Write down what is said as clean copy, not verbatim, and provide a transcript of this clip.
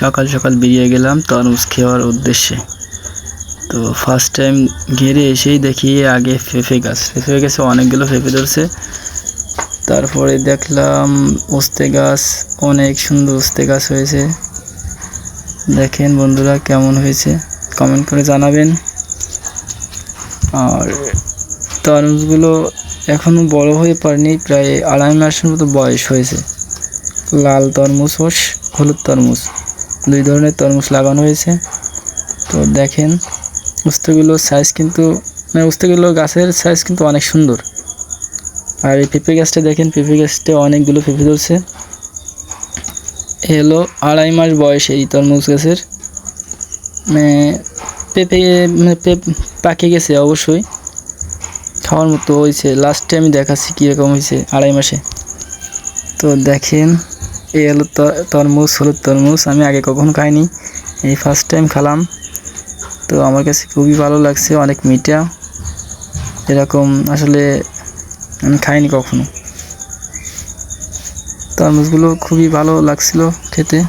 সকাল সকাল বেরিয়ে গেলাম তরমুজ খাওয়ার উদ্দেশ্যে। তো ফার্স্ট টাইম ঘেরে এসেই দেখি আগে পেঁপে গাছে অনেকগুলো পেঁপে ধরছে। তারপরে দেখলাম উস্তে গাছ, অনেক সুন্দর উস্তে গাছ হয়েছে। দেখেন বন্ধুরা কেমন হয়েছে কমেন্ট করে জানাবেন। আর তরমুজগুলো এখনও বড় হয়ে পারেনি, প্রায় 2.5 মাসের মতো বয়স হয়েছে। লাল তরমুজ ও হলুদ তরমুজ, 2 ধরনের তরমুজ লাগানো হয়েছে। তো দেখেন উস্তেগুলোর সাইজ কিন্তু উস্তেগুলো গাছের সাইজ কিন্তু অনেক সুন্দর। আর এই পেঁপে গাছটা দেখেন, পেঁপে গাছটা অনেকগুলো পেঁপে ধরছে। হলো 2.5 মাস বয়স এই তরমুজ গাছের। পেঁপে পাকে গেছে, অবশ্যই খাওয়ার মতো হয়েছে। লাস্টে আমি দেখাচ্ছি কীরকম হয়েছে 2.5 মাসে। তো দেখেন এই হলো তরমুজ, হলুদ তরমুজ। আমি আগে কখনো খাইনি, এই ফার্স্ট টাইম খেলাম। তো আমার কাছে খুবই ভালো লাগছে, অনেক মিঠা। এরকম আসলে আমি খাইনি কখনো। তরমুজগুলো খুবই ভালো লাগছিল খেতে।